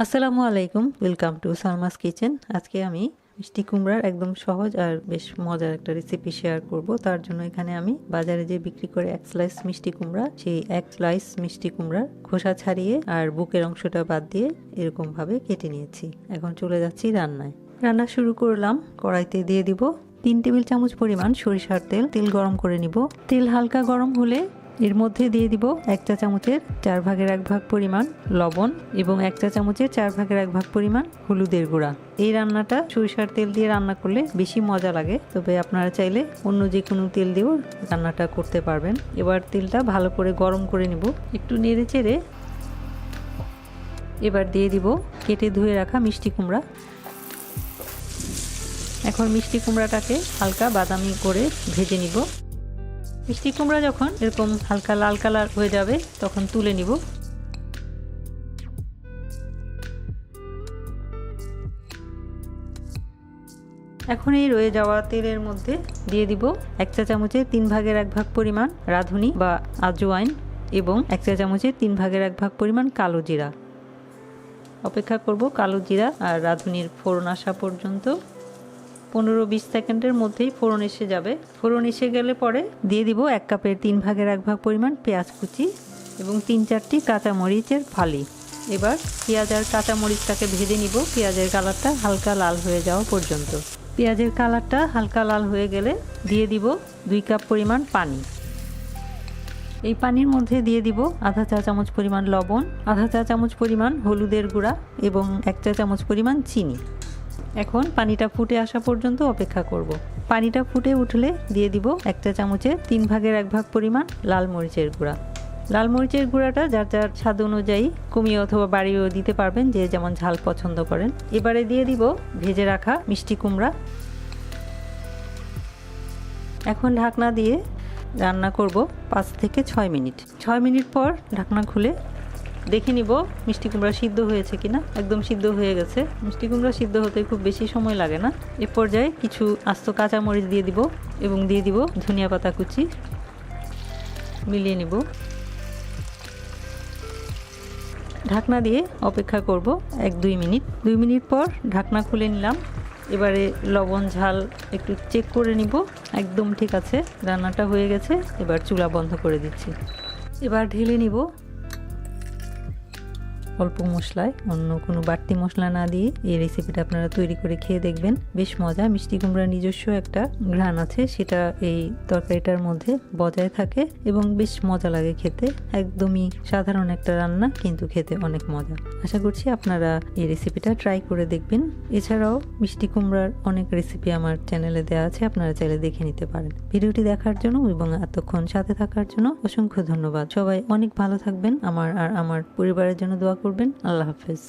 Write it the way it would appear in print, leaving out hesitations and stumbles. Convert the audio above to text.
আসসালামু আলাইকুম, welcome to Salma's kitchen. আজকে আমি মিষ্টি কুমড়ার একদম সহজ আর বেশ মজার একটা রেসিপি শেয়ার করব। তার জন্য এখানে আমি বাজারে যে বিক্রি করে এক স্লাইস মিষ্টি কুমড়া, সেই এক স্লাইস মিষ্টি কুমড়ার খোসা ছাড়িয়ে আর বুকের অংশটা বাদ দিয়ে এরকম ভাবে কেটে নিয়েছি। এখন চলে যাচ্ছি রান্নায়। রান্না শুরু করলাম। কড়াইতে দিয়ে দিব 3 টেবিল চামচ পরিমাণ সরিষার তেল। তেল গরম করে নিব। তেল হালকা গরম হলে এর মধ্যে দিয়ে দিব 1 চা চামচের 4 ভাগের 1 ভাগ পরিমাণ লবণ এবং 1 চা চামচের 4 ভাগের 1 ভাগ পরিমাণ হলুদের গুঁড়া। এই রান্নাটা সরিষার তেল দিয়ে রান্না করলে বেশি মজা লাগে, তবে আপনারা চাইলে অন্য যে কোনো তেল দিয়েও রান্নাটা করতে পারবেন। এবার তেলটা ভালো করে গরম করে নিব। একটু নেড়ে চেড়ে এবার দিয়ে দিব কেটে ধুয়ে রাখা মিষ্টি কুমড়া। এখন মিষ্টি কুমড়াটাকে হালকা বাদামি করে ভেজে নিব। মিষ্টি কুমড়া যখন এরকম হালকা লাল কালার হয়ে যাবে তখন তুলে নিব। এখন এই রয়ে যাওয়া তেলের মধ্যে দিয়ে দিব 1 চা চামচের 3 ভাগের 1 ভাগ পরিমাণ রাঁধুনি বা আজওয়াইন এবং 1 চা চামচের 3 ভাগের 1 ভাগ পরিমাণ কালো জিরা। অপেক্ষা করব কালো জিরা আর রাঁধুনির ফোড়ন আসা পর্যন্ত। 15-20 সেকেন্ডের মধ্যেই ফোড়ন এসে যাবে। ফোড়ন এসে গেলে পরে দিয়ে দিব 1 কাপের 3 ভাগের 1 ভাগ পরিমাণ পেঁয়াজ কুচি এবং 3-4টি কাঁচা মরিচের ফালি। এবার পেঁয়াজ আর কাঁচা মরিচটাকে ভেজে নিব পেঁয়াজের কালারটা হালকা লাল হয়ে যাওয়া পর্যন্ত। পেঁয়াজের কালারটা হালকা লাল হয়ে গেলে দিয়ে দিব 2 কাপ পরিমাণ পানি। এই পানির মধ্যে দিয়ে দিব আধা চা চামচ পরিমাণ লবণ, আধা চা চামচ পরিমাণ হলুদের গুঁড়া এবং 1 চা চামচ পরিমাণ চিনি। এখন পানিটা ফুটে আসা পর্যন্ত অপেক্ষা করব। পানিটা ফুটে উঠলে দিয়ে দিব 1 চা চামচের 3 ভাগের 1 ভাগ পরিমাণ লাল মরিচের গুঁড়া। লাল মরিচের গুঁড়াটা যার যার স্বাদ অনুযায়ী কমিয়ে অথবা বাড়িয়েও দিতে পারবেন, যে যেমন ঝাল পছন্দ করেন। এবারে দিয়ে দিব ভেজে রাখা মিষ্টি কুমড়া। এখন ঢাকনা দিয়ে রান্না করব 5 থেকে 6 মিনিট। 6 মিনিট পর ঢাকনা খুলে দেখে নিব মিষ্টি কুমড়া সিদ্ধ হয়েছে কিনা। একদম সিদ্ধ হয়ে গেছে। মিষ্টি কুমড়া সিদ্ধ হতে খুব বেশি সময় লাগে না। এ পর্যায়ে কিছু আস্ত কাঁচা মরিচ দিয়ে দিব এবং দিয়ে দিব ধনিয়া পাতা কুচি। মিলিয়ে নিব। ঢাকনা দিয়ে অপেক্ষা করব 1-2 মিনিট। 2 মিনিট পর ঢাকনা খুলে নিলাম। এবারে লবণ ঝাল একটু চেক করে নিব। একদম ঠিক আছে, রান্নাটা হয়ে গেছে। এবার চুলা বন্ধ করে দিচ্ছি। এবার ঢেলে নিব। অল্প মশলায়, অন্য কোনো বাড়তি মশলা না দিয়ে এই রেসিপিটা আপনারা তৈরি করে খেয়ে দেখবেন। বেশ মজা। মিষ্টি কুমড়ার নিজস্ব একটা ঘ্রাণ আছে, সেটা এই তরকারিটার মধ্যে বজায় থাকে এবং বেশ মজা লাগে খেতে। একদমই সাধারণ একটা রান্না, কিন্তু খেতে অনেক মজা। আশা করছি আপনারা এই রেসিপিটা ট্রাই করে দেখবেন। এছাড়াও মিষ্টি কুমড়ার অনেক রেসিপি আমার চ্যানেলে দেওয়া আছে, আপনারা চাইলে দেখে নিতে পারেন। ভিডিওটি দেখার জন্য এবং এতক্ষণ সাথে থাকার জন্য অসংখ্য ধন্যবাদ। সবাই অনেক ভালো থাকবেন। আমার আর আমার পরিবারের জন্য দোয়া করবেন। আল্লাহ হাফেজ।